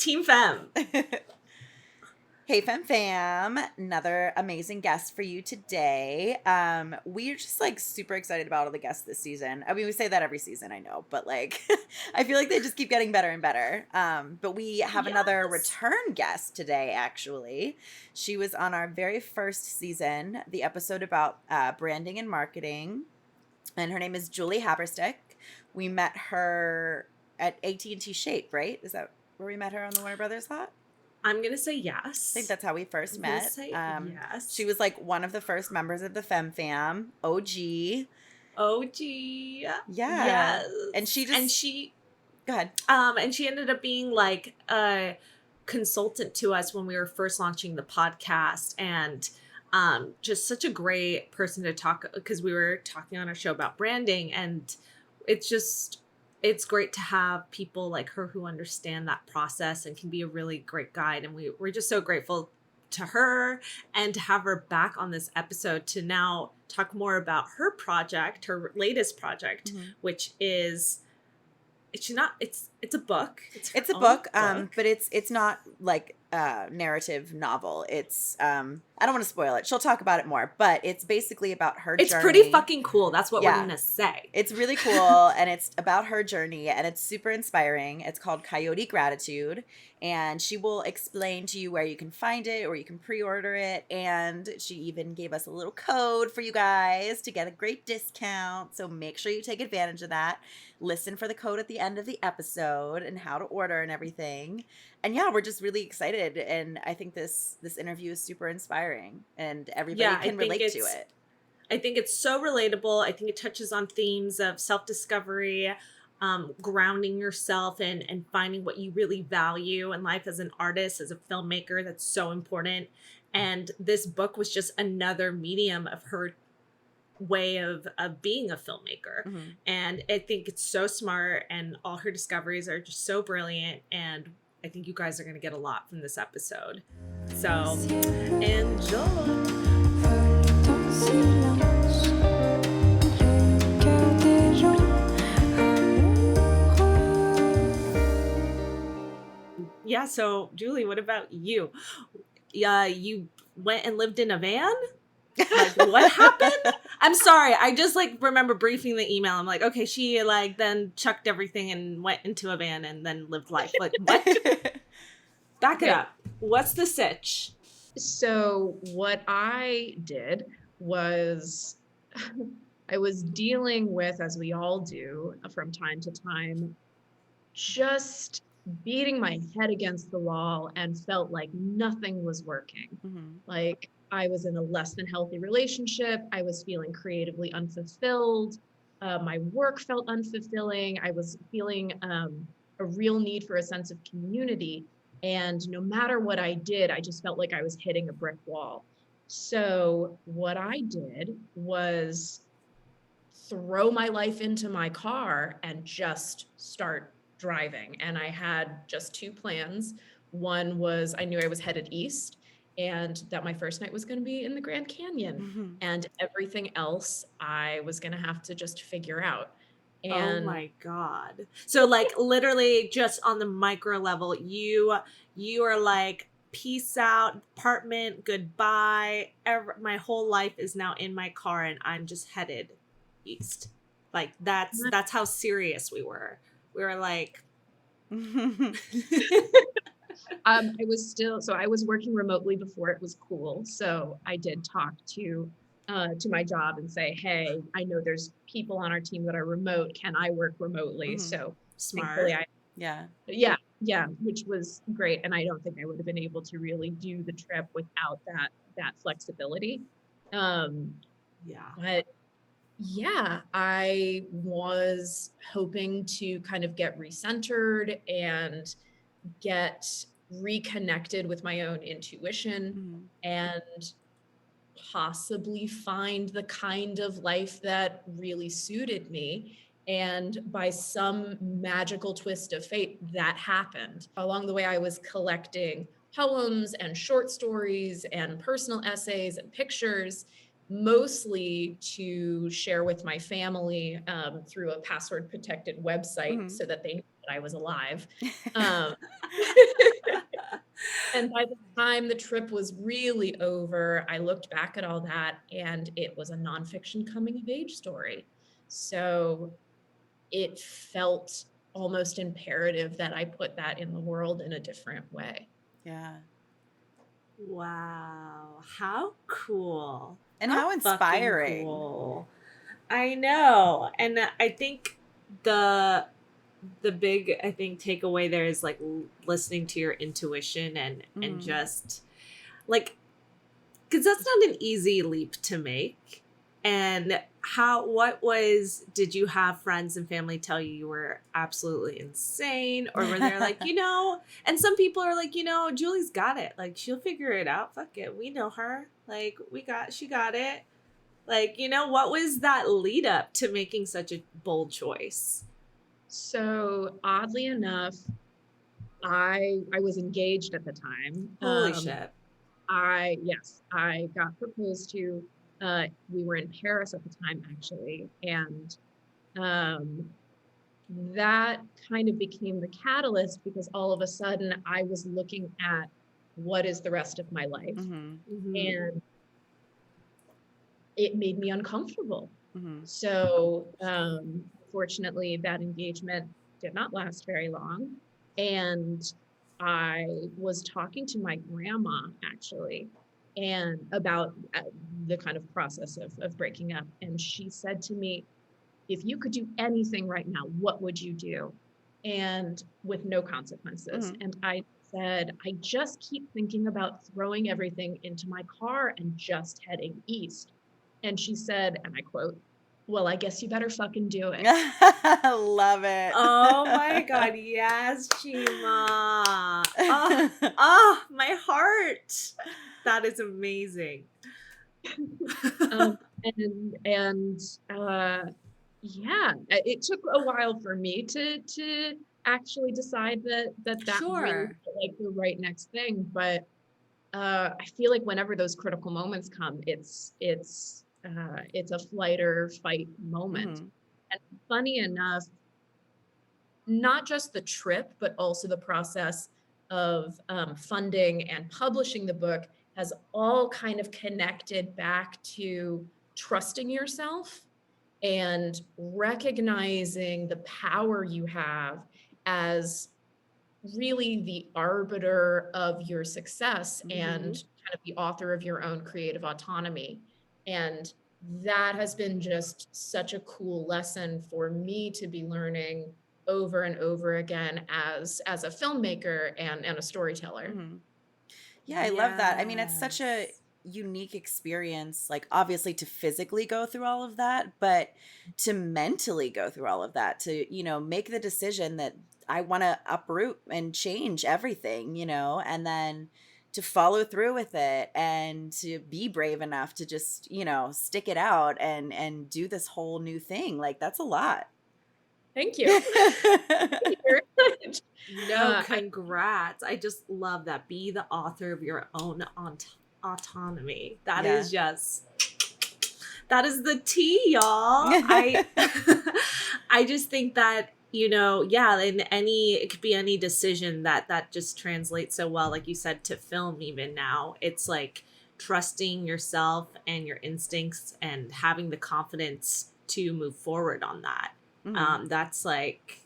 Team Femme. Hey, fam, another amazing guest for you today. We're just like super excited about all the guests this season. I mean, we say that every season, I know, but like, I feel like they just keep getting better and better. But we have another return guest today, actually. She was on our very first season, the episode about branding and marketing. And her name is Julie Haberstick. We met her at AT&T Shape, right? Is that where we met her on the Warner Brothers lot? I'm going to say yes. I think that's how we first met. Yes. She was like one of the first members of the Fam, OG. OG. Yeah. Yes. And she go ahead. And she ended up being like a consultant to us when we were first launching the podcast, and just such a great person to talk, because we were talking on our show about branding, and it's great to have people like her who understand that process and can be a really great guide. And we're just so grateful to her and to have her back on this episode to now talk more about her project, her latest project, which is it's a book. It's a book, but it's not like a narrative novel. It's I don't want to spoil it. She'll talk about it more, but it's basically about her journey. It's pretty fucking cool. That's what we're going to say. It's really cool, and it's about her journey, and it's super inspiring. It's called Coyote Gratitude, and she will explain to you where you can find it or you can pre-order it, and she even gave us a little code for you guys to get a great discount, so make sure you take advantage of that. Listen for the code at the end of the episode and how to order and everything. And yeah, we're just really excited, and I think this interview is super inspiring, and everybody can relate to it. I think it's so relatable. I think it touches on themes of self-discovery, grounding yourself and finding what you really value in life as an artist, as a filmmaker. That's so important. And this book was just another medium of her way of being a filmmaker. And I think it's so smart, and all her discoveries are just so brilliant, and I think you guys are going to get a lot from this episode. So enjoy. Yeah, so Julie, what about you? You went and lived in a van? Like, what happened? I'm sorry. I just like remember briefing the email. I'm like, okay, she like then chucked everything and went into a van and then lived life. Like, what? Back it up. What's the sitch? So what I did was I was dealing with, as we all do from time to time, just beating my head against the wall and felt like nothing was working. Like I was in a less than healthy relationship. I was feeling creatively unfulfilled. My work felt unfulfilling. I was feeling a real need for a sense of community. And no matter what I did, I just felt like I was hitting a brick wall. So what I did was throw my life into my car and just start driving. And I had just two plans. One was I knew I was headed east, and that my first night was going to be in the Grand Canyon. And everything else I was going to have to just figure out. And oh my God. So like literally just on the micro level, you are like, peace out, apartment, goodbye. My whole life is now in my car and I'm just headed east. Like that's how serious we were. We were like, I was working remotely before it was cool. So I did talk to my job and say, hey, I know there's people on our team that are remote. Can I work remotely? So smart. Yeah, which was great. And I don't think I would have been able to really do the trip without that flexibility. But yeah, I was hoping to kind of get recentered and get reconnected with my own intuition and possibly find the kind of life that really suited me. And by some magical twist of fate, that happened. Along the way, I was collecting poems and short stories and personal essays and pictures, mostly to share with my family through a password protected website so that they knew that I was alive. And by the time the trip was really over, I looked back at all that and it was a nonfiction coming of age story. So it felt almost imperative that I put that in the world in a different way. Yeah. Wow. How cool. And How how fucking inspiring. cool. I know. And I think the big takeaway there is like listening to your intuition and just like, because that's not an easy leap to make. And did you have friends and family tell you were absolutely insane, or were they like, and some people are like, Julie's got it, like she'll figure it out, fuck it, we know her, like she got it, like, what was that lead up to making such a bold choice? So oddly enough, I was engaged at the time. Holy shit. I got proposed to. We were in Paris at the time, actually, and that kind of became the catalyst because all of a sudden I was looking at what is the rest of my life, and it made me uncomfortable. So fortunately, that engagement did not last very long, and I was talking to my grandma actually, and about the kind of process of breaking up. And she said to me, if you could do anything right now, what would you do? And with no consequences. And I said, I just keep thinking about throwing everything into my car and just heading east. And she said, and I quote, well, I guess you better fucking do it. Love it. Oh my God. Yes, Chima. Oh, my heart. That is amazing. Yeah, it took a while for me to actually decide that Sure. really felt like the right next thing. But I feel like whenever those critical moments come, it's a flight or fight moment. And funny enough, not just the trip, but also the process of funding and publishing the book has all kind of connected back to trusting yourself and recognizing the power you have as really the arbiter of your success and kind of the author of your own creative autonomy. And that has been just such a cool lesson for me to be learning over and over again as a filmmaker and a storyteller. Yeah, I love that. I mean, it's such a unique experience, like obviously to physically go through all of that, but to mentally go through all of that, to, make the decision that I want to uproot and change everything, and then to follow through with it and to be brave enough to just, stick it out and do this whole new thing. Like that's a lot. Thank you. Thank you very much. No, congrats. I just love that. Be the author of your own autonomy. That is just, that is the tea, y'all. I just think that, it could be any decision that just translates so well, like you said, to film. Even now, it's like trusting yourself and your instincts and having the confidence to move forward on that. That's like,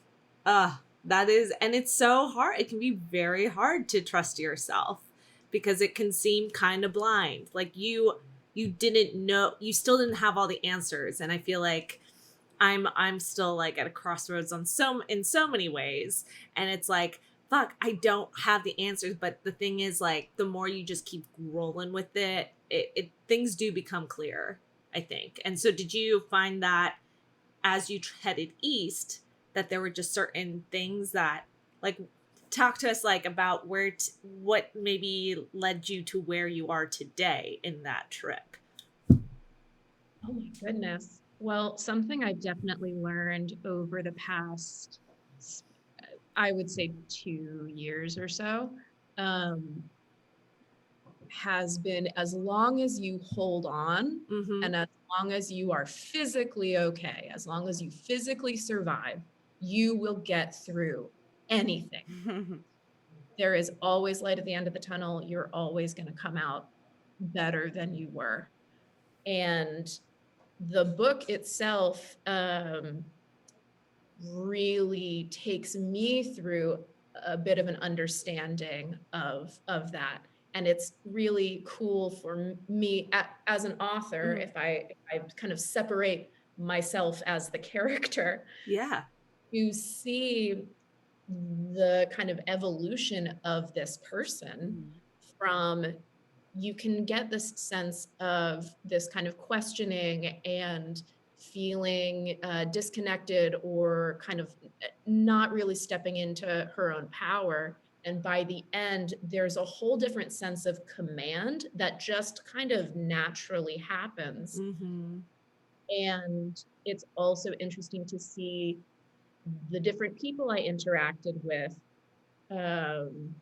that is, and it's so hard. It can be very hard to trust yourself because it can seem kind of blind. Like you didn't know, you still didn't have all the answers. And I feel like I'm still like at a crossroads in so many ways. And it's like, fuck, I don't have the answers. But the thing is, like, the more you just keep rolling with it, things do become clear, I think. And so did you find that as you headed east, that there were just certain things that, like, talk to us like about what maybe led you to where you are today in that trip? Oh my goodness. Well, something I definitely learned over the past, I would say 2 years or so, has been as long as you hold on and as long as you are physically okay, as long as you physically survive, you will get through anything. there is always light at the end of the tunnel. You're always going to come out better than you were. And the book itself really takes me through a bit of an understanding of that. And it's really cool for me as an author, Mhm. if I kind of separate myself as the character, Yeah. to see the kind of evolution of this person. From, you can get this sense of this kind of questioning and feeling disconnected, or kind of not really stepping into her own power. And by the end, there's a whole different sense of command that just kind of naturally happens. Mm-hmm. And it's also interesting to see the different people I interacted with, um,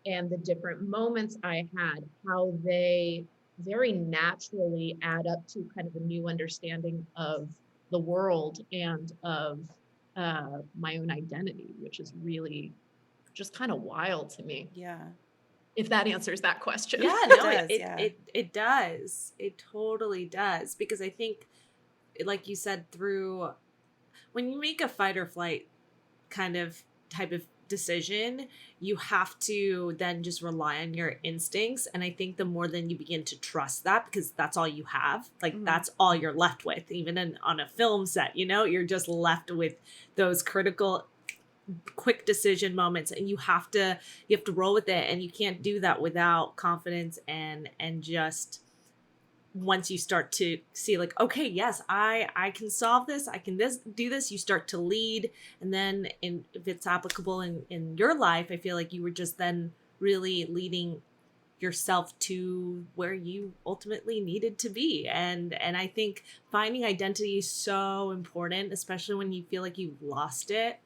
and the different moments I had, how they very naturally add up to kind of a new understanding of the world and of my own identity, which is really just kind of wild to me. Yeah. If that answers that question. Yeah, It no, does, yeah. it does. It totally does. Because I think, like you said, through when you make a fight or flight kind of type of decision, you have to then just rely on your instincts. And I think the more then you begin to trust that, because that's all you have, like that's all you're left with, even on a film set, you're just left with those critical quick decision moments, and you have to roll with it, and you can't do that without confidence and just once you start to see like, okay, yes, I can solve this, I can do this, you start to lead. And then if it's applicable in your life, I feel like you were just then really leading yourself to where you ultimately needed to be. And I think finding identity is so important, especially when you feel like you've lost it.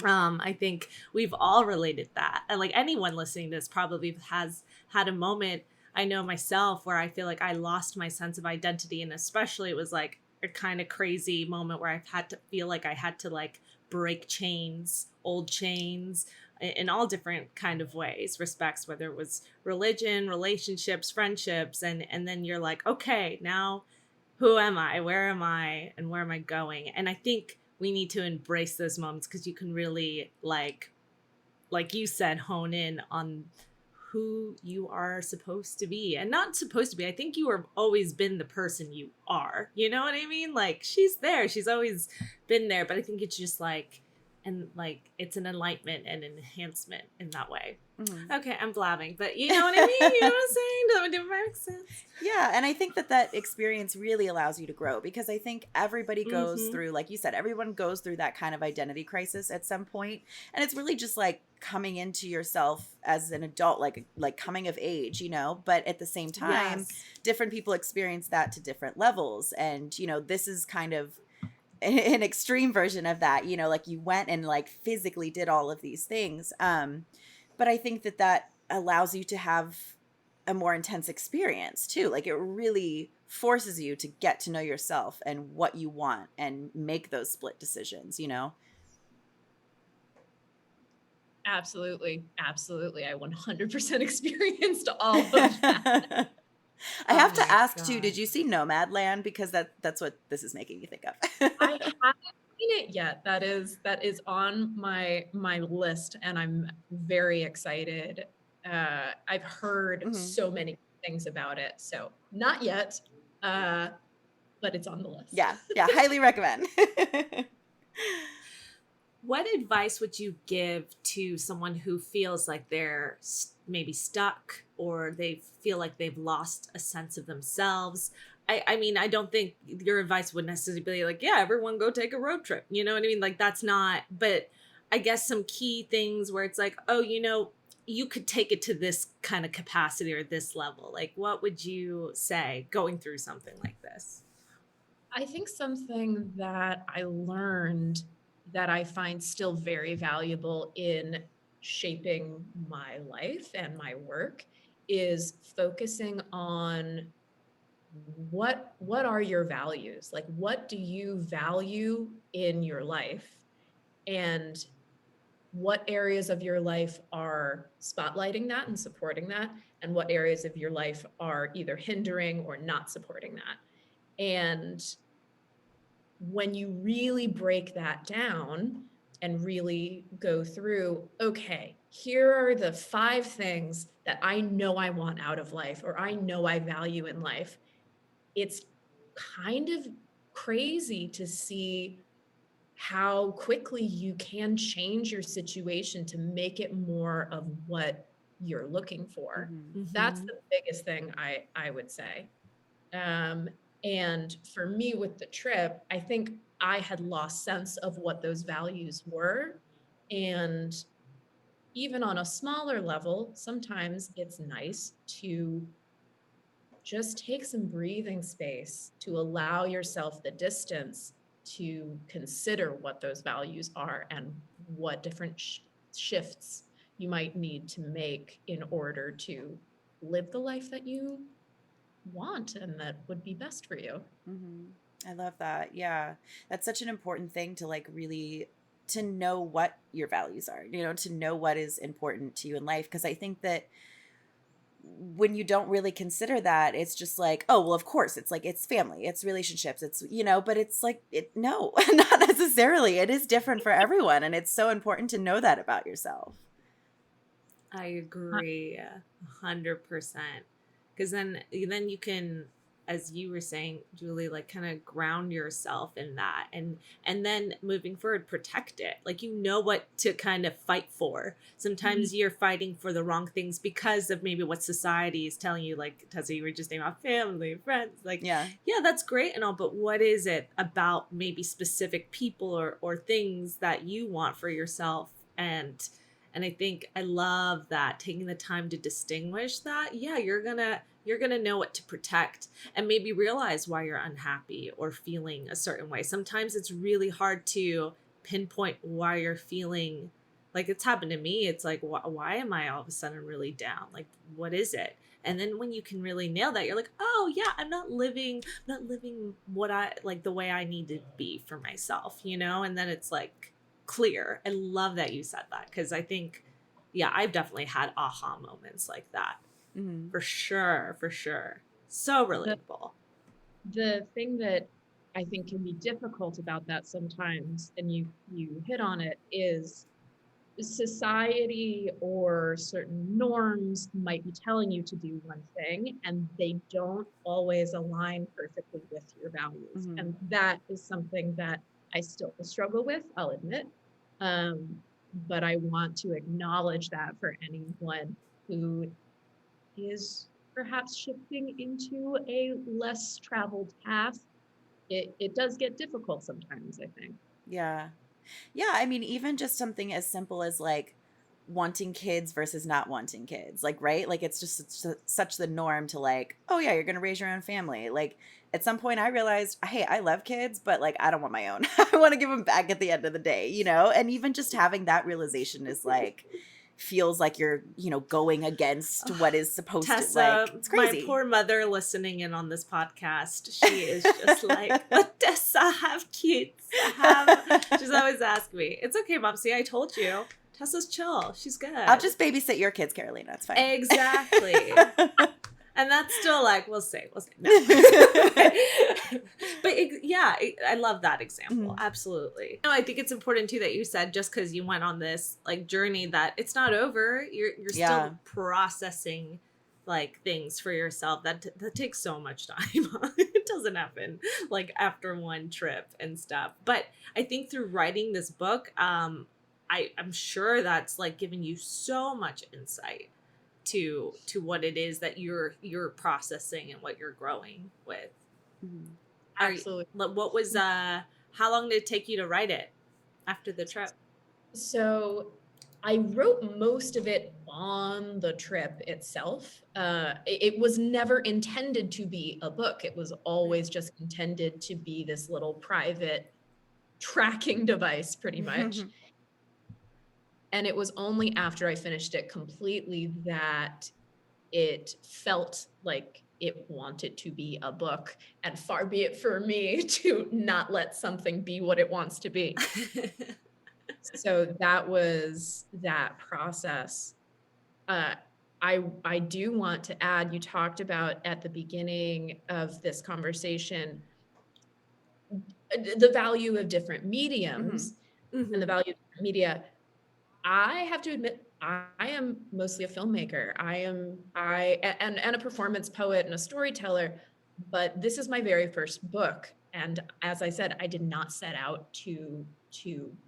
I think we've all related that. And like anyone listening to this probably has had a moment. I know myself where I feel like I lost my sense of identity. And especially it was like a kind of crazy moment where I've had to feel like I had to like break chains, old chains, in all different kind of ways, respects, whether it was religion, relationships, friendships. And then you're like, okay, now who am I? Where am I? And where am I going? And I think we need to embrace those moments, because you can really like you said, hone in on who you are supposed to be and not supposed to be. I think you have always been the person you are. You know what I mean? Like she's there. She's always been there. But I think it's just like, and like it's an enlightenment and an enhancement in that way. Okay, I'm blabbing, but you know what I mean? You know what I'm saying? Does that make sense? Yeah, and I think that experience really allows you to grow, because I think everybody goes through, like you said, everyone goes through that kind of identity crisis at some point, and it's really just like coming into yourself as an adult, like coming of age, but at the same time, different people experience that to different levels, and this is kind of an extreme version of that, like you went and like physically did all of these things, but I think that allows you to have a more intense experience too. Like it really forces you to get to know yourself and what you want and make those split decisions, Absolutely. Absolutely. I 100% experienced all of that. I have Oh to my ask too, God. did you see Nomadland? Because that's what this is making me think of. I haven't seen it yet. That is on my list, and I'm very excited. I've heard so many things about it, so not yet, but it's on the list. Yeah, highly recommend. What advice would you give to someone who feels like they're maybe stuck, or they feel like they've lost a sense of themselves? I mean, I don't think your advice would necessarily be like, yeah, everyone go take a road trip. You know what I mean? Like that's not, but I guess some key things where it's like, oh, you could take it to this kind of capacity or this level. Like, what would you say going through something like this? I think something that I learned that I find still very valuable in shaping my life and my work is focusing on what are your values? Like what do you value in your life? And what areas of your life are spotlighting that and supporting that, and what areas of your life are either hindering or not supporting that. And when you really break that down and really go through, okay, here are the 5 things that I know I want out of life, or I know I value in life, it's kind of crazy to see how quickly you can change your situation to make it more of what you're looking for. That's Mhm. the biggest thing I would say. Um, and for me with the trip, I think I had lost sense of what those values were. And even on a smaller level, sometimes it's nice to just take some breathing space to allow yourself the distance to consider what those values are and what different shifts you might need to make in order to live the life that you want and that would be best for you. I love that. Yeah. That's such an important thing to like really to know what your values are, you know, to know what is important to you in life. Cause I think that when you don't really consider that, it's just like, oh, well, of course, it's like, it's family, it's relationships, it's, you know, but it's like, no, not necessarily. It is different for everyone. And it's so important to know that about yourself. I agree 100%. Because then you can, as you were saying, Julie, like kind of ground yourself in that, and then moving forward, protect it. Like you know what to kind of fight for. Sometimes you're fighting for the wrong things because of maybe what society is telling you. Like Tessa, you were just saying about family, friends. Like Yeah. that's great and all, but what is it about maybe specific people or things that you want for yourself? And I think I love that, taking the time to distinguish that. Yeah, you're gonna know what to protect and maybe realize why you're unhappy or feeling a certain way. Sometimes it's really hard to pinpoint why you're feeling like, it's happened to me. It's like, why am I all of a sudden really down? Like, what is it? And then when you can really nail that, you're like, oh yeah, I'm not living what I like, the way I need to be for myself, you know? And then it's like clear. I love that you said that, because I think, yeah, I've definitely had aha moments like that. For sure, for sure. So relatable. The thing that I think can be difficult about that sometimes, and you hit on it, is society or certain norms might be telling you to do one thing and they don't always align perfectly with your values. And that is something that I still struggle with, I'll admit. But I want to acknowledge that for anyone who is perhaps shifting into a less traveled path. It does get difficult sometimes, I think. Yeah. Yeah, I mean, even just something as simple as like wanting kids versus not wanting kids, like, right? Like, it's just such the norm to like, oh, yeah, you're going to raise your own family. Like, at some point, I realized, hey, I love kids, but like, I don't want my own. I want to give them back at the end of the day, you know? And even just having that realization is like, feels like you're, you know, going against what is supposed Tessa, to, like, it's my crazy. poor mother listening in on this podcast, she is just like, but Tessa, have kids. She's always asking me. It's okay, Mom. See, I told you. Tessa's chill. She's good. I'll just babysit your kids, Carolina. It's fine. Exactly. And that's still like, we'll see. No. But yeah, I love that example. Absolutely. No, I think it's important too that you said, just because you went on this like journey, that it's not over. You're still processing like things for yourself. That takes so much time. It doesn't happen like after one trip and stuff. But I think through writing this book, I'm sure that's like given you so much insight to what it is that you're processing and what you're growing with. Absolutely. What was how long did it take you to write it after the trip? So I wrote most of it on the trip itself. It was never intended to be a book. It was always just intended to be this little private tracking device, pretty much. And it was only after I finished it completely that it felt like it wanted to be a book, and far be it for me to not let something be what it wants to be. So that was that process. Uh, I do want to add, you talked about at the beginning of this conversation, the value of different mediums and the Mhm. value of different media. I have to admit, I am mostly a filmmaker. And a performance poet and a storyteller, but this is my very first book. And as I said, I did not set out to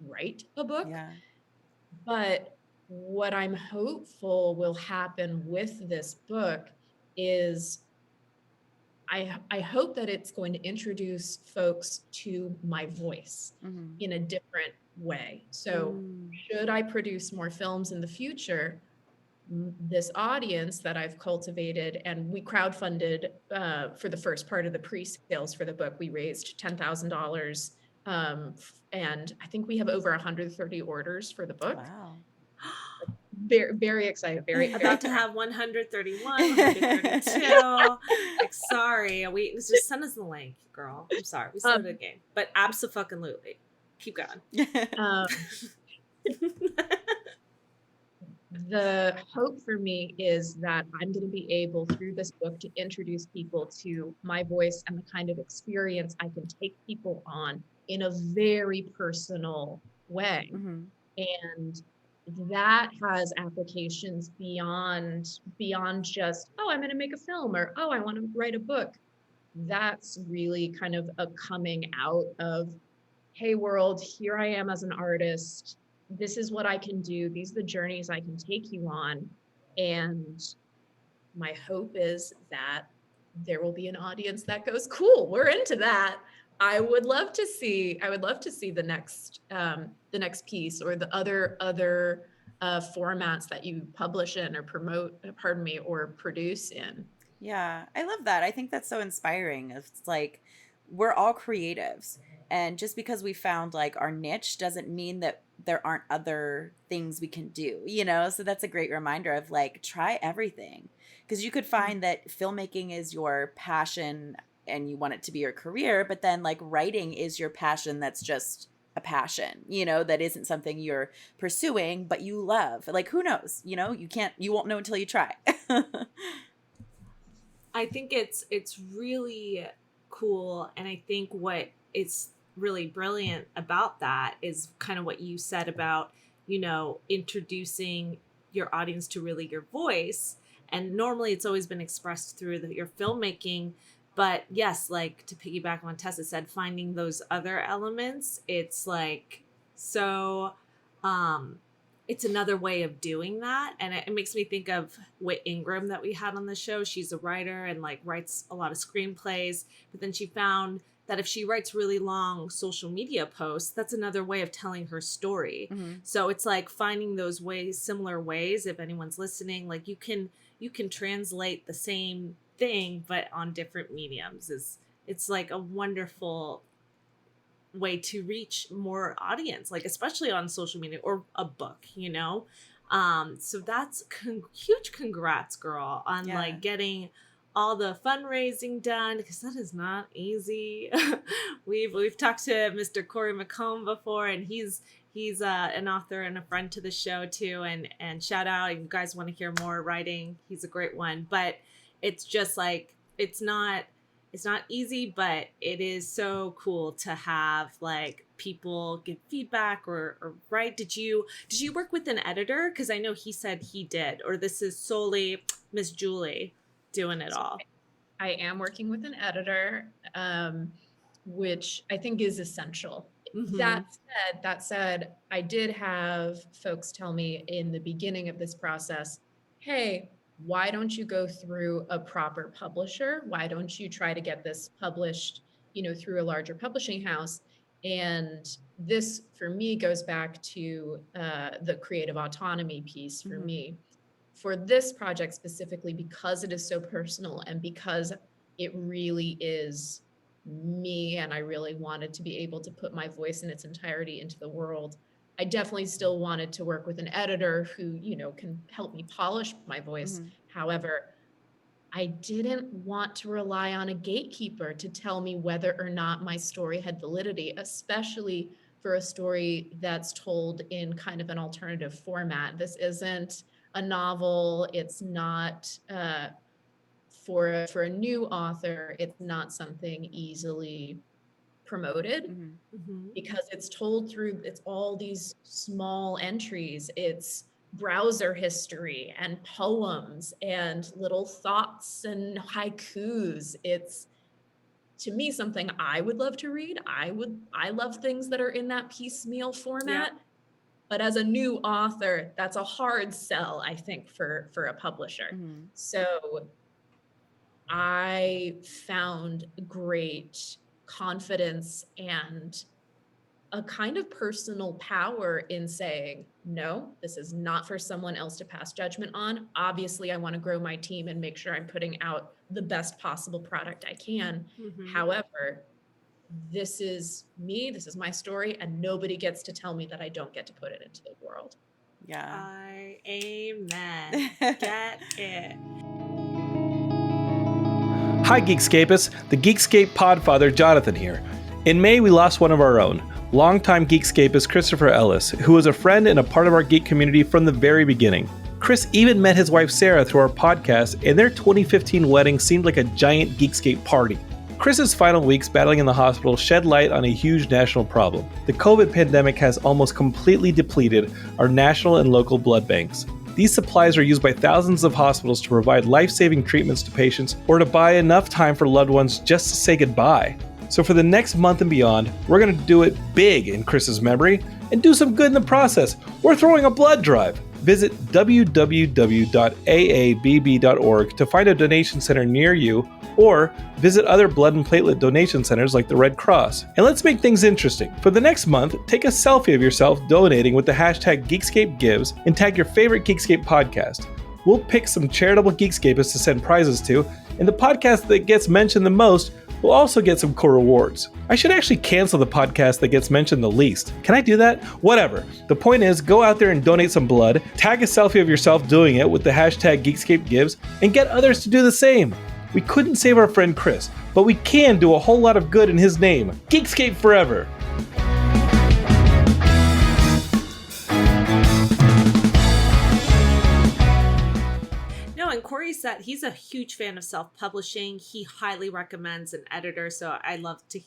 write a book, Yeah. but what I'm hopeful will happen with this book is I hope that it's going to introduce folks to my voice Mm-hmm. in a different way. So, Mm. should I produce more films in the future, this audience that I've cultivated, and we crowdfunded for the first part of the pre-sales for the book, we raised $10,000. And I think we have over 130 orders for the book. Wow. Very, very excited, very About to proud. have 131, 132. Like, sorry, we just send us the link, girl. I'm sorry, we started a Um, game, but abso-fucking-lutely. Keep going. um, the hope for me is that I'm going to be able, through this book, to introduce people to my voice and the kind of experience I can take people on in a very personal way. Mm-hmm. And that has applications beyond just, oh, I'm going to make a film, or oh, I want to write a book. That's really kind of a coming out of, hey world, here I am as an artist. This is what I can do. These are the journeys I can take you on. And my hope is that there will be an audience that goes, cool, we're into that. I would love to see the next piece, or the other formats that you publish in or promote, pardon me, or produce in. Yeah, I love that. I think that's so inspiring. It's like we're all creatives. And just because we found like our niche doesn't mean that there aren't other things we can do, you know? So that's a great reminder of like, try everything. Because you could find that filmmaking is your passion and you want it to be your career, but then like writing is your passion that's just a passion, you know, that isn't something you're pursuing, but you love. Like, who knows? You know, you won't know until you try. I think it's really cool, and I think what is really brilliant about that is kind of what you said about, introducing your audience to really your voice. And normally it's always been expressed through your filmmaking, but yes, like to piggyback on Tessa said, finding those other elements, it's like so um it's another way of doing that. And it makes me think of Whit Ingram that we had on the show. She's a writer and like writes a lot of screenplays, but then she found that if she writes really long social media posts, that's another way of telling her story. Mm-hmm. So it's like finding those ways, similar ways, if anyone's listening, like you can translate the same thing but on different mediums. It's like a wonderful way to reach more audience, like especially on social media or a book. So that's huge congrats, girl, on Yeah. like getting all the fundraising done, because that is not easy. We've talked to Mr. Corey McComb before, and he's an author and a friend to the show too, and shout out if you guys want to hear more writing, he's a great one. But it's just like it's not easy, but it is so cool to have like people give feedback or write. Did you work with an editor? Because I know he said he did, or this is solely Miss Julie doing it So all. I am working with an editor, which I think is essential. Mm-hmm. That said, I did have folks tell me in the beginning of this process, hey, why don't you go through a proper publisher? Why don't you try to get this published, through a larger publishing house? And this, for me, goes back to the creative autonomy piece for Mm-hmm. me. For this project specifically, because it is so personal and because it really is me, and I really wanted to be able to put my voice in its entirety into the world, I definitely still wanted to work with an editor who, can help me polish my voice. Mm-hmm. However, I didn't want to rely on a gatekeeper to tell me whether or not my story had validity, especially for a story that's told in kind of an alternative format. This isn't a novel. It's not for a new author. It's not something easily promoted because it's told through, it's all these small entries. It's browser history and poems and little thoughts and haikus. It's, to me, something I would love to read. I love things that are in that piecemeal format. Yeah. But as a new author, that's a hard sell, I think, for a publisher. So I found great confidence and a kind of personal power in saying, no, this is not for someone else to pass judgment on. Obviously, I want to grow my team and make sure I'm putting out the best possible product I can. However, this is me, this is my story, and nobody gets to tell me that I don't get to put it into the world. Yeah. Amen. Get it. Hi, Geekscapists. The Geekscape podfather, Jonathan here. In May, we lost one of our own, longtime Geekscapist Christopher Ellis, who was a friend and a part of our geek community from the very beginning. Chris even met his wife Sarah through our podcast, and their 2015 wedding seemed like a giant Geekscape party. Chris's final weeks battling in the hospital shed light on a huge national problem. The COVID pandemic has almost completely depleted our national and local blood banks. These supplies are used by thousands of hospitals to provide life-saving treatments to patients or to buy enough time for loved ones just to say goodbye. So for the next month and beyond, we're going to do it big in Chris's memory and do some good in the process. We're throwing a blood drive. Visit www.aabb.org to find a donation center near you, or visit other blood and platelet donation centers like the Red Cross. And let's make things interesting. For the next month, take a selfie of yourself donating with the hashtag GeekscapeGives and tag your favorite Geekscape podcast. We'll pick some charitable Geekscapists to send prizes to, and the podcast that gets mentioned the most will also get some cool rewards. I should actually cancel the podcast that gets mentioned the least. Can I do that? Whatever. The point is, go out there and donate some blood, tag a selfie of yourself doing it with the hashtag GeekscapeGives, and get others to do the same. We couldn't save our friend Chris, but we can do a whole lot of good in his name. Geekscape forever! No, and Corey said he's a huge fan of self-publishing. He highly recommends an editor. So I love to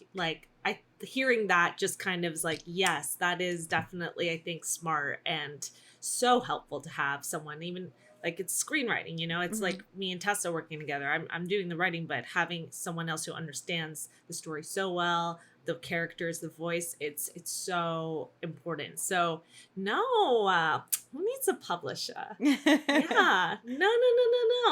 hearing that just kind of is like, yes, that is definitely, I think, smart and so helpful to have someone, even like it's screenwriting, you know, it's like me and Tessa working together. I'm doing the writing, but having someone else who understands the story so well, the characters, the voice, it's so important. So no, who needs a publisher? Yeah, no.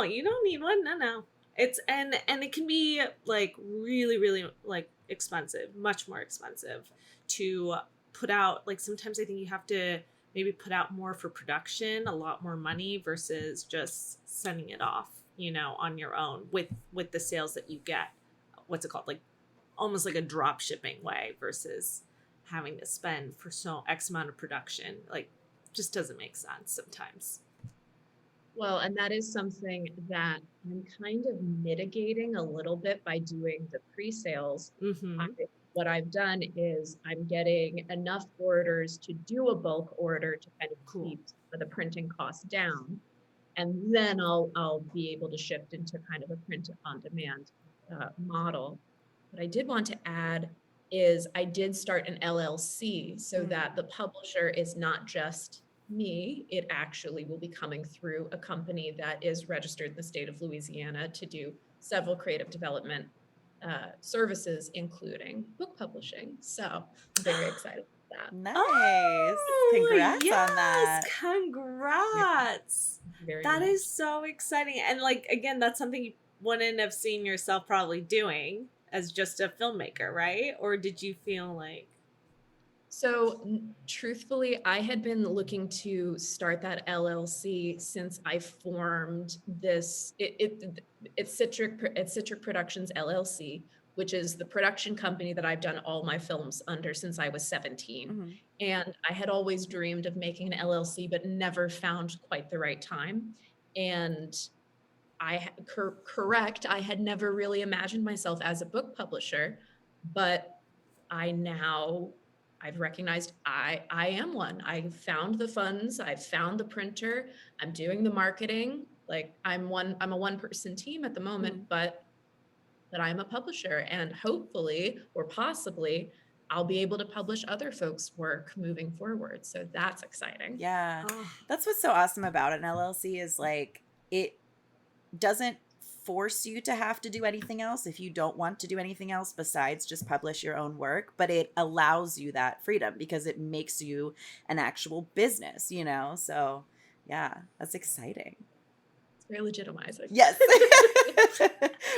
You don't need one. No. It's and it can be like really like expensive, much more expensive to put out. Like sometimes I think you have to maybe put out more for production, a lot more money versus just sending it off, you know, on your own with the sales that you get. What's it called? Like almost like a drop shipping way versus having to spend for so X amount of production. Like just doesn't make sense sometimes. Well, and that is something that I'm kind of mitigating a little bit by doing the pre-sales. What I've done is I'm getting enough orders to do a bulk order to kind of keep the printing costs down. And then I'll be able to shift into kind of a print on demand model. What I did want to add is I did start an LLC so that the publisher is not just me. It actually will be coming through a company that is registered in the state of Louisiana to do several creative development services, inclering book publishing. So I'm very excited about that. Nice. Congrats on that. Congrats. Very That much. is so exciting. And like, again, that's something you wouldn't have seen yourself probably doing as just a filmmaker, right? Or did you feel like... So truthfully, I had been looking to start that LLC since I formed this, it's Citric Productions LLC, which is the production company that I've done all my films under since I was 17. And I had always dreamed of making an LLC, but never found quite the right time. And correct, I had never really imagined myself as a book publisher, but I I've recognized I am one. I found the funds, I've found the printer, I'm doing the marketing. Like I'm a one person team at the moment, but I'm a publisher, and hopefully or possibly I'll be able to publish other folks' work moving forward. So that's exciting. Yeah. Oh, That's what's so awesome about an LLC is like it doesn't force you to have to do anything else if you don't want to do anything else besides just publish your own work, but it allows you that freedom because it makes you an actual business, you know? So, yeah, that's exciting. It's very legitimizing. Yes.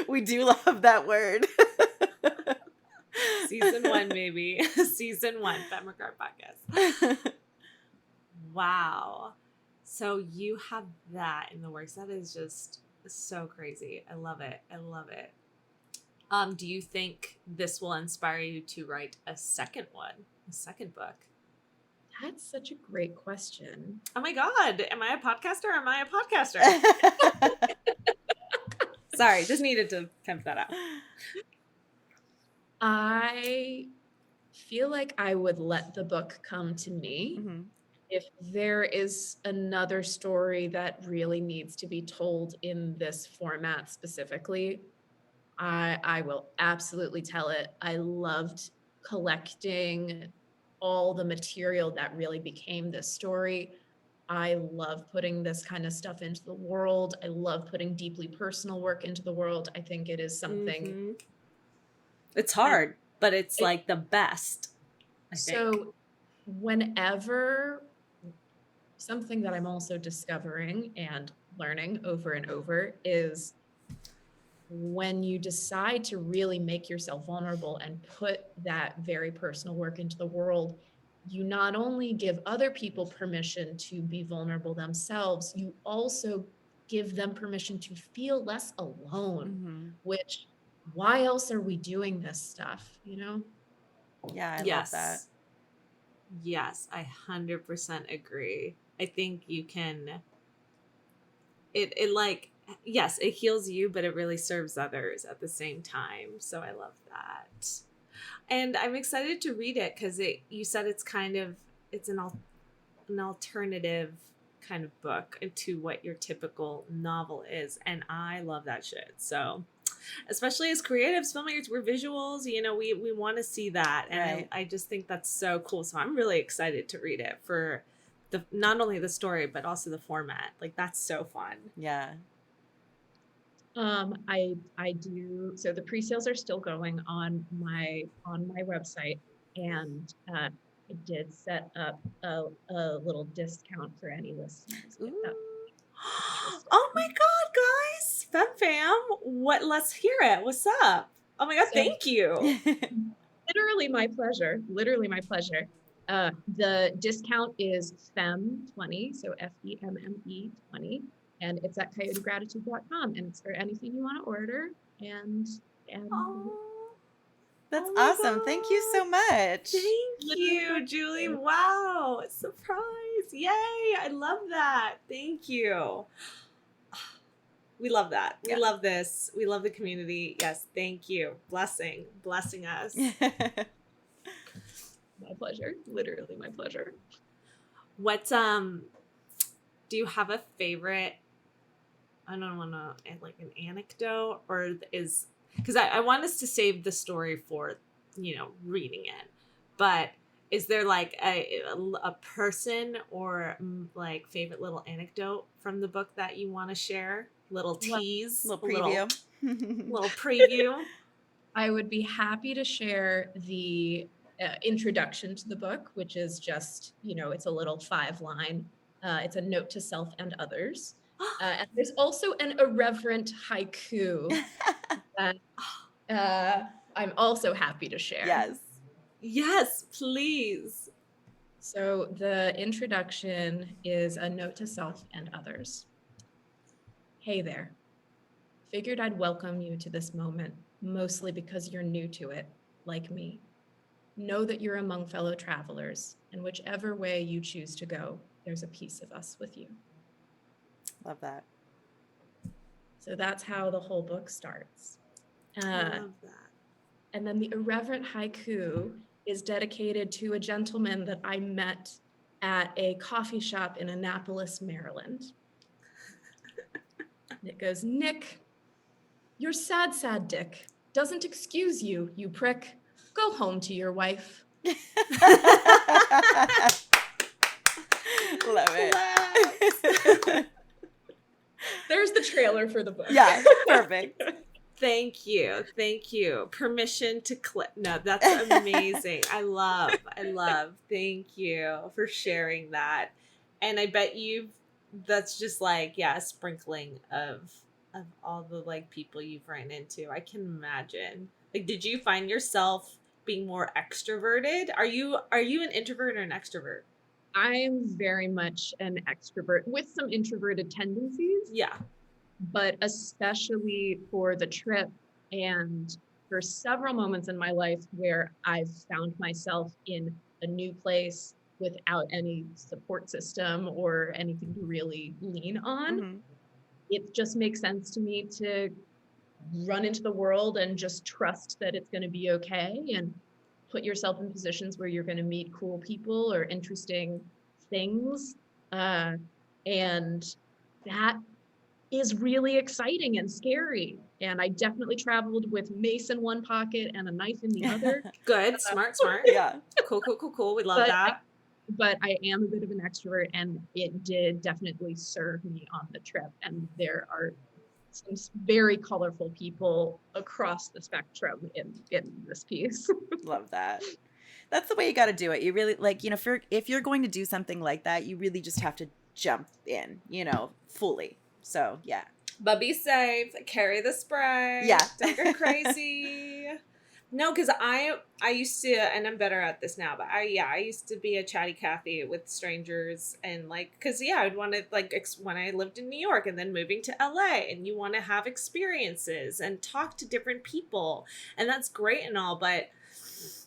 We do love that word. season 1, baby. Season 1, FemmeRegard Podcast. Wow. So you have that in the works. That is just so crazy. I love it. I love it. Do you think this will inspire you to write a second book? That's such a great question. Oh my God. Am I a podcaster? Am I a podcaster? Sorry, just needed to pimp that out. I feel like I would let the book come to me. If there is another story that really needs to be told in this format specifically, I will absolutely tell it. I loved collecting all the material that really became this story. I love putting this kind of stuff into the world. I love putting deeply personal work into the world. I think it is something. It's hard, but it's like the best, I think. So whenever something that I'm also discovering and learning over and over is when you decide to really make yourself vulnerable and put that very personal work into the world, you not only give other people permission to be vulnerable themselves, you also give them permission to feel less alone, which why else are we doing this stuff, you know? Yeah, I love that. Yes, I 100% agree. I think you can, it like, yes, it heals you, but it really serves others at the same time. So I love that. And I'm excited to read it because you said it's an alternative kind of book to what your typical novel is. And I love that shit. So especially as creatives, filmmakers, we're visuals, you know, we want to see that. And Right. I just think that's so cool. So I'm really excited to read it for not only the story, but also the format. Like that's so fun. Yeah. I do. So the pre-sales are still going on my website, and I did set up a little discount for any listeners. If that's interesting. Oh my God, guys. Fam, let's hear it. What's up? Oh my God, So- thank you. Literally my pleasure. Literally my pleasure. The discount is FEMME20, so FEMME 20, and it's at coyotegratitude.com, and it's for anything you want to order. And That's Oh my awesome. Thank you so much. Thank you, Julie. Wow. Surprise. Yay. I love that. Thank you. We love that. We Yeah. love this. We love the community. Yes. Thank you. Blessing us. my pleasure. Literally my pleasure. What, do you have a favorite, I don't want to, like an anecdote or because I want us to save the story for, you know, reading it, but is there like a person or like favorite little anecdote from the book that you want to share? Little tease, Little preview. little preview. I would be happy to share the introduction to the book, which is just, you know, it's a little 5-line. It's a note to self and others. And there's also an irreverent haiku that I'm also happy to share. Yes. Yes, please. So the introduction is a note to self and others. Hey there. Figured I'd welcome you to this moment, mostly because you're new to it, like me. Know that you're among fellow travelers, and whichever way you choose to go, there's a piece of us with you. Love that. So that's how the whole book starts. I love that. And then the irreverent haiku is dedicated to a gentleman that I met at a coffee shop in Annapolis, Maryland. And it goes, Nick, your sad, sad dick doesn't excuse you, you prick. Go home to your wife. Love it. There's the trailer for the book. Yeah, perfect. Thank you. Thank you. Permission to clip. No, that's amazing. I love. Thank you for sharing that. And I bet that's just like, yeah, a sprinkling of all the like people you've ran into. I can imagine. Like, did you find yourself being more extroverted? Are you an introvert or an extrovert? I am very much an extrovert with some introverted tendencies. Yeah. But especially for the trip and for several moments in my life where I've found myself in a new place without any support system or anything to really lean on, Mm-hmm. it just makes sense to me to run into the world and just trust that it's going to be okay and put yourself in positions where you're going to meet cool people or interesting things. And that is really exciting and scary. And I definitely traveled with mace in one pocket and a knife in the other. Good. Smart. Yeah. Cool. We love that. But I am a bit of an extrovert, and it did definitely serve me on the trip. And there are some very colorful people across the spectrum in this piece. Love that. That's the way you got to do it. You really like, you know, if you're going to do something like that, you really just have to jump in, you know, fully. So yeah. But be safe. Carry the spray. Yeah. Don't go crazy. No, because I used to, and I'm better at this now, but I used to be a chatty Cathy with strangers, and like, because I'd want to, like, when I lived in New York and then moving to LA, and you want to have experiences and talk to different people, and that's great and all, but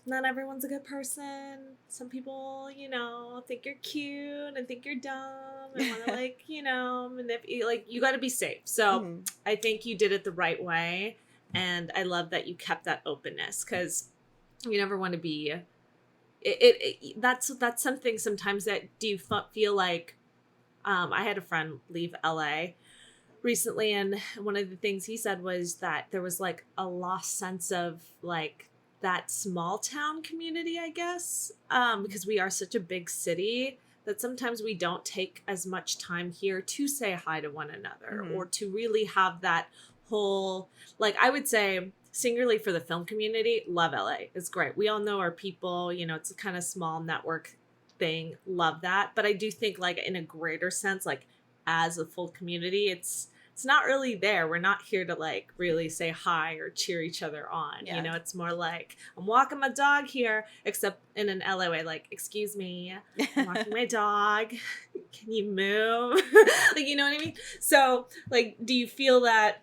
not everyone's a good person. Some people, you know, think you're cute and think you're dumb and want to like, you know, like, you got to be safe. So I think you did it the right way. And I love that you kept that openness, because you never want to be that's something sometimes that do you feel like I had a friend leave LA recently, and one of the things he said was that there was like a lost sense of like that small town community, I guess, because we are such a big city that sometimes we don't take as much time here to say hi to one another or to really have that whole, like, I would say singularly for the film community, love LA. It's great. We all know our people, you know, it's a kind of small network thing. Love that. But I do think like in a greater sense, like as a full community, it's not really there. We're not here to like really say hi or cheer each other on. Yeah. You know, it's more like I'm walking my dog here, except in an LA way, like, excuse me, I'm walking my dog. Can you move? Like, you know what I mean? So like, do you feel that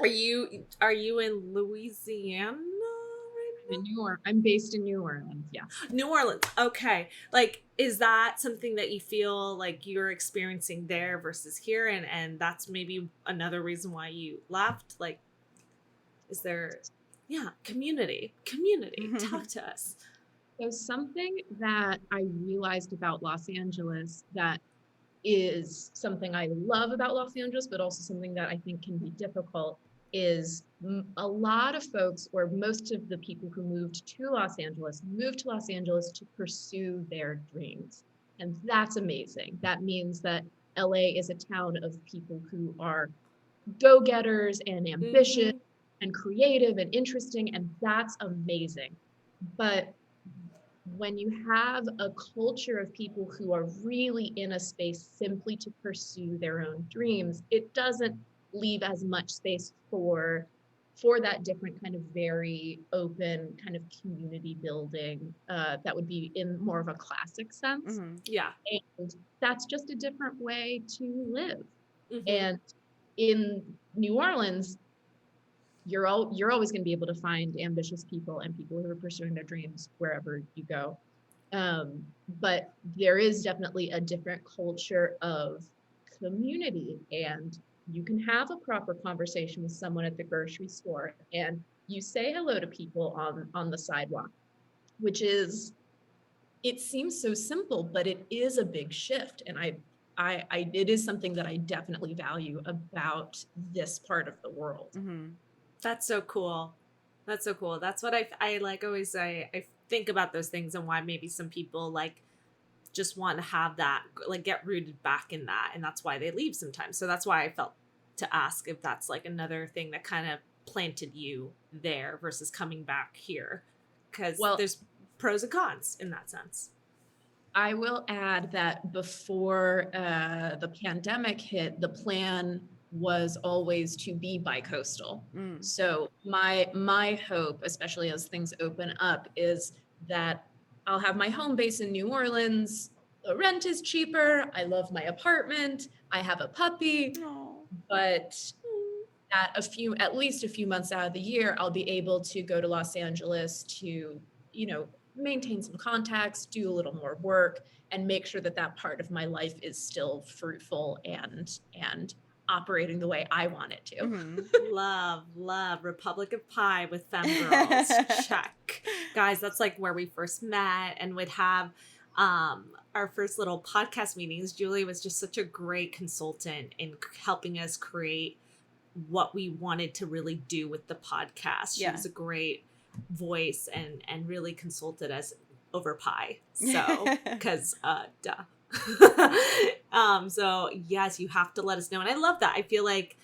are you in Louisiana right now? In New Orleans. I'm based in New Orleans. Yeah. New Orleans. Okay. Like, is that something that you feel like you're experiencing there versus here? And that's maybe another reason why you left? Like, is there, community. Talk to us. So something that I realized about Los Angeles that is something I love about Los Angeles, but also something that I think can be difficult, is a lot of folks, or most of the people who moved to Los Angeles to pursue their dreams. And that's amazing. That means that LA is a town of people who are go-getters and ambitious and creative and interesting, and that's amazing. But when you have a culture of people who are really in a space simply to pursue their own dreams, it doesn't leave as much space for that different kind of very open kind of community building that would be in more of a classic sense. Yeah. And that's just a different way to live. And in New Orleans, you're always going to be able to find ambitious people and people who are pursuing their dreams wherever you go. But there is definitely a different culture of community, and you can have a proper conversation with someone at the grocery store and you say hello to people on the sidewalk. which is, it seems so simple, but it is a big shift. And it is something that I definitely value about this part of the world. Mm-hmm. That's so cool. That's so cool. That's what I like always I think about those things and why maybe some people like just want to have that, like get rooted back in that, and that's why they leave sometimes. So that's why I felt to ask if that's like another thing that kind of planted you there versus coming back here, because there's pros and cons in that sense. I will add that before the pandemic hit, the plan was always to be bicoastal. So my hope, especially as things open up, is that I'll have my home base in New Orleans. The rent is cheaper. I love my apartment. I have a puppy. Aww. But at at least a few months out of the year, I'll be able to go to Los Angeles to, maintain some contacts, do a little more work, and make sure that that part of my life is still fruitful and operating the way I want it to. Mm-hmm. Love Republic of Pie with Femme Girls. Check. Guys, that's like where we first met and would have our first little podcast meetings. Julie was just such a great consultant in helping us create what we wanted to really do with the podcast. She was a great voice and really consulted us over pie. So, because duh. So yes, you have to let us know. And I love that. I feel like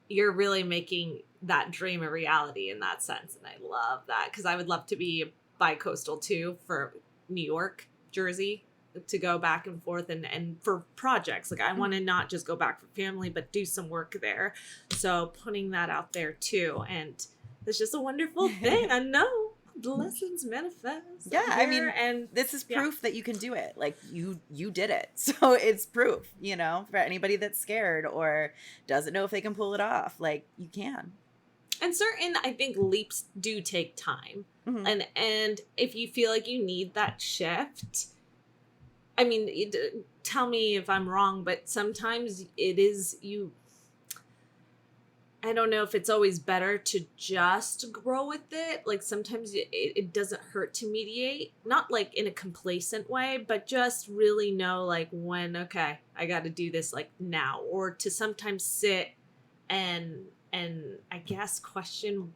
you're really making that dream a reality in that sense. And I love that, because I would love to be bi-coastal too, for New York, Jersey, to go back and forth and for projects. Like I want to not just go back for family, but do some work there. So putting that out there too. And it's just a wonderful thing. I know blessings manifest. Yeah, I mean, and this is proof that you can do it. Like you did it. So it's proof, for anybody that's scared or doesn't know if they can pull it off. Like you can. And certain, I think, leaps do take time. Mm-hmm. And if you feel like you need that shift, I mean, tell me if I'm wrong, but sometimes it is I don't know if it's always better to just grow with it. Like sometimes it doesn't hurt to mediate, not like in a complacent way, but just really know like when, okay, I got to do this like now, or to sometimes sit and I guess question.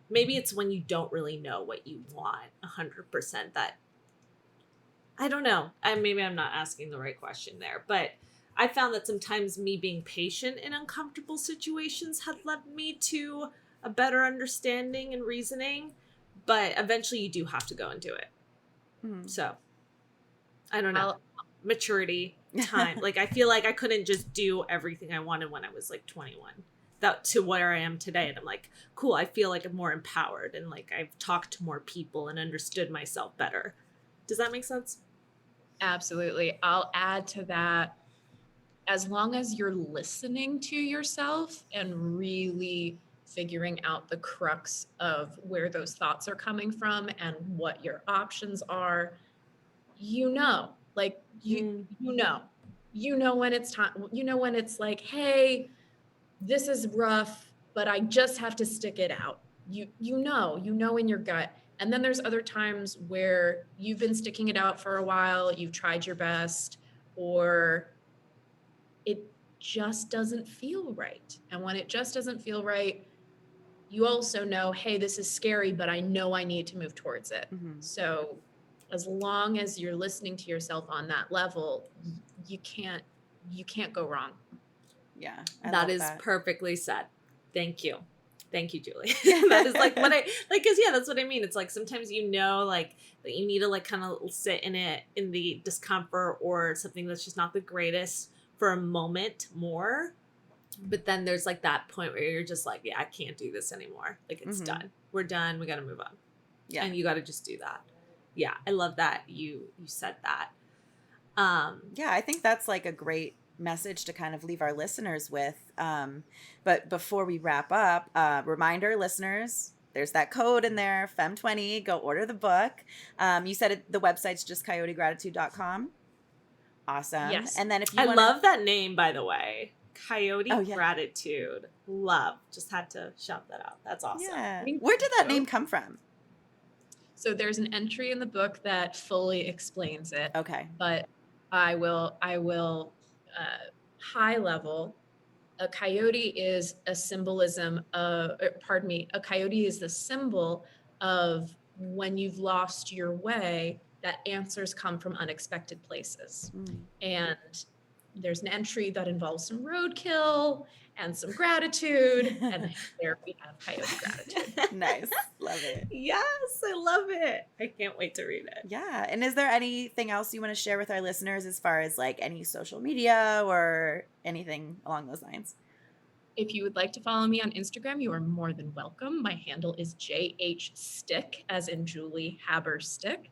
Maybe it's when you don't really know what you want 100%, that I don't know. Maybe I'm not asking the right question there, but I found that sometimes me being patient in uncomfortable situations had led me to a better understanding and reasoning, but eventually you do have to go and do it. Mm-hmm. So I don't know. Maturity, time. Like I feel like I couldn't just do everything I wanted when I was like 21. That to where I am today. And I'm like, cool, I feel like I'm more empowered and like I've talked to more people and understood myself better. Does that make sense? Absolutely. I'll add to that. As long as you're listening to yourself and really figuring out the crux of where those thoughts are coming from and what your options are, like you know when it's time, when it's like, hey, this is rough, but I just have to stick it out. You know in your gut. And then there's other times where you've been sticking it out for a while, you've tried your best, or it just doesn't feel right. And when it just doesn't feel right, you also know, hey, this is scary, but I know I need to move towards it. Mm-hmm. So as long as you're listening to yourself on that level, you can't go wrong. Yeah. That is perfectly said. Thank you. Thank you, Julie. That is like what I like, cause yeah, that's what I mean. It's like, sometimes, like that you need to like kind of sit in it, in the discomfort or something that's just not the greatest for a moment more. But then there's like that point where you're just like, yeah, I can't do this anymore. Like it's done. We're done. We got to move on. Yeah. And you got to just do that. Yeah. I love that you said that. Yeah, I think that's like a great message to kind of leave our listeners with. But before we wrap up, reminder, listeners, there's that code in there, FEM20. Go order the book. You said the website's just coyotegratitude.com. Awesome. Yes. And then if you love that name, by the way. Coyote Gratitude. Love. Just had to shout that out. That's awesome. Yeah. Where did that name come from? So there's an entry in the book that fully explains it. Okay. But I will high level. A coyote is a symbolism of, a coyote is the symbol of when you've lost your way, that answers come from unexpected places. And there's an entry that involves some roadkill and some gratitude. And there we have Coyote Gratitude. Nice. Love it. Yes, I love it. I can't wait to read it. Yeah. And is there anything else you want to share with our listeners as far as like any social media or anything along those lines? If you would like to follow me on Instagram, you are more than welcome. My handle is JHStick, as in Julie Haberstick.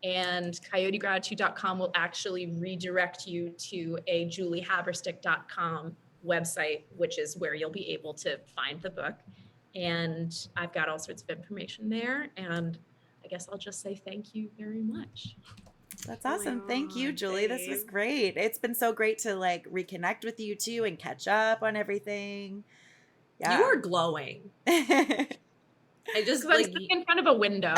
And coyotegratitude.com will actually redirect you to a juliehaberstick.com website, which is where you'll be able to find the book. And I've got all sorts of information there. And I guess I'll just say thank you very much. That's awesome. Thank you, God, Julie. This was babe. great. It's been so great to like reconnect with you too and catch up on everything. Yeah. You are glowing. I just Because I'm like, sitting in front of a window.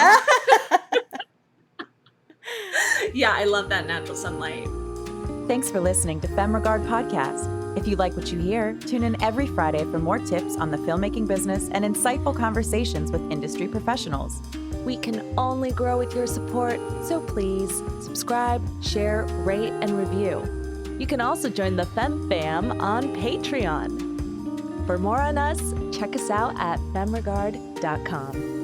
yeah, I love that natural sunlight. Thanks for listening to FemmeRegard Podcast. If you like what you hear, tune in every Friday for more tips on the filmmaking business and insightful conversations with industry professionals. We can only grow with your support, so please subscribe, share, rate, and review. You can also join the Fem Fam on Patreon. For more on us, check us out at FemmeRegard.com.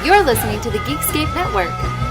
You're listening to the Geekscape Network.